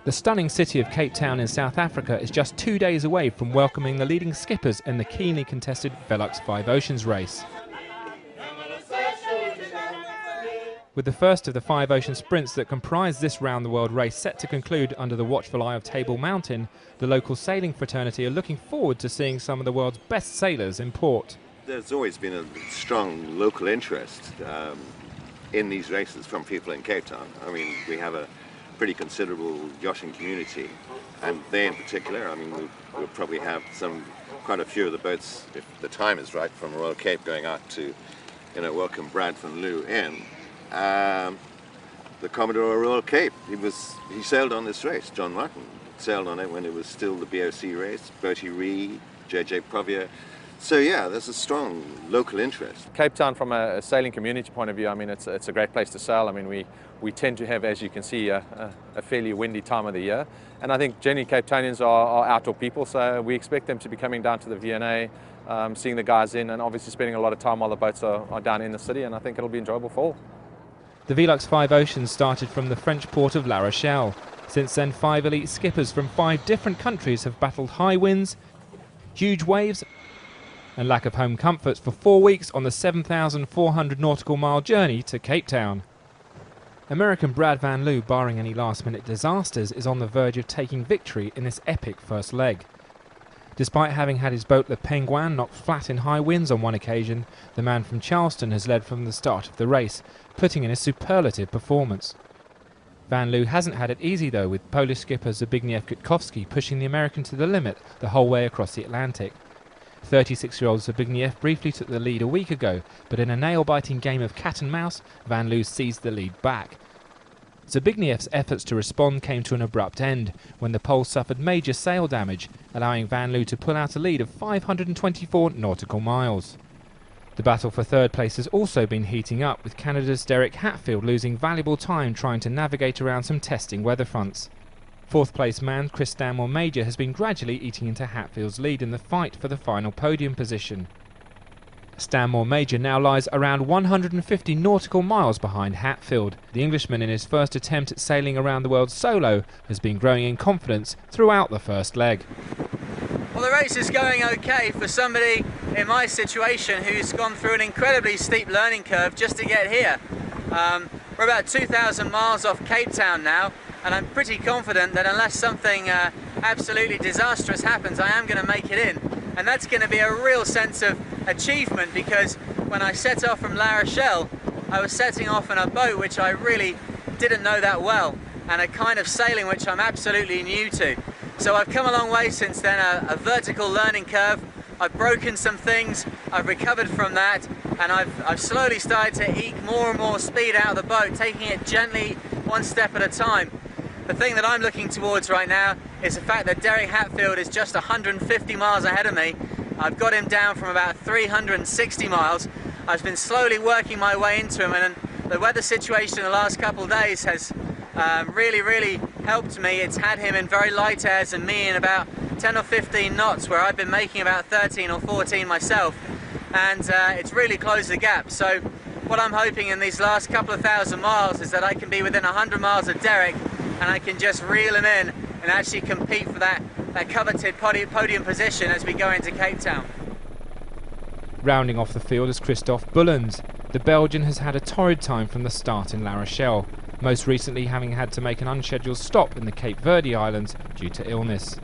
The stunning city of Cape Town in South Africa is just 2 days away from welcoming the leading skippers in the keenly contested VELUX 5 Oceans race. With the first of the 5 ocean sprints that comprise this round-the-world race set to conclude under the watchful eye of Table Mountain, the local sailing fraternity are looking forward to seeing some of the world's best sailors in port. There's always been a strong local interest in these races from people in Cape Town. I mean, we have a pretty considerable yachting community, and they in particular, I mean, we'll probably have quite a few of the boats, if the time is right, from Royal Cape going out to, welcome Brad and Lou in. The Commodore of Royal Cape, he sailed on this race. John Martin sailed on it when it was still the BOC race. Bertie Reed, JJ Provier. So yeah, there's a strong local interest. Cape Town, from a sailing community point of view, I mean, it's a great place to sail. I mean, we tend to have, as you can see, a fairly windy time of the year. And I think generally Cape Townians are outdoor people, so we expect them to be coming down to the V&A, seeing the guys in, and obviously spending a lot of time while the boats are down in the city, and I think it'll be enjoyable for all. The VELUX 5 Oceans started from the French port of La Rochelle. Since then, 5 elite skippers from 5 different countries have battled high winds, huge waves, and lack of home comforts for 4 weeks on the 7,400 nautical mile journey to Cape Town. American Brad Van Loo, barring any last-minute disasters, is on the verge of taking victory in this epic first leg. Despite having had his boat, the Penguin, knocked flat in high winds on one occasion, the man from Charleston has led from the start of the race, putting in a superlative performance. Van Loo hasn't had it easy though, with Polish skipper Zbigniew Kwiatkowski pushing the American to the limit the whole way across the Atlantic. 36-year-old Zbigniew briefly took the lead a week ago, but in a nail-biting game of cat and mouse, Van Loo seized the lead back. Zbigniew's efforts to respond came to an abrupt end when the Pole suffered major sail damage, allowing Van Loo to pull out a lead of 524 nautical miles. The battle for third place has also been heating up, with Canada's Derek Hatfield losing valuable time trying to navigate around some testing weather fronts. Fourth place man Chris Stanmore Major has been gradually eating into Hatfield's lead in the fight for the final podium position. Stanmore Major now lies around 150 nautical miles behind Hatfield. The Englishman, in his first attempt at sailing around the world solo, has been growing in confidence throughout the first leg. Well, the race is going okay for somebody in my situation who's gone through an incredibly steep learning curve just to get here. We're about 2,000 miles off Cape Town now, and I'm pretty confident that unless something absolutely disastrous happens, I am going to make it in. And that's going to be a real sense of achievement, because when I set off from La Rochelle, I was setting off in a boat which I really didn't know that well, and a kind of sailing which I'm absolutely new to. So I've come a long way since then, a vertical learning curve. I've broken some things, I've recovered from that, and I've slowly started to eke more and more speed out of the boat, taking it gently, one step at a time. The thing that I'm looking towards right now is the fact that Derek Hatfield is just 150 miles ahead of me. I've got him down from about 360 miles. I've been slowly working my way into him, and the weather situation in the last couple of days has really helped me. It's had him in very light airs and me in about 10 or 15 knots, where I've been making about 13 or 14 myself, and it's really closed the gap. So what I'm hoping in these last couple of thousand miles is that I can be within 100 miles of Derek, and I can just reel him in and actually compete for that coveted podium position as we go into Cape Town. Rounding off the field is Christophe Bullens. The Belgian has had a torrid time from the start in La Rochelle, most recently having had to make an unscheduled stop in the Cape Verde Islands due to illness.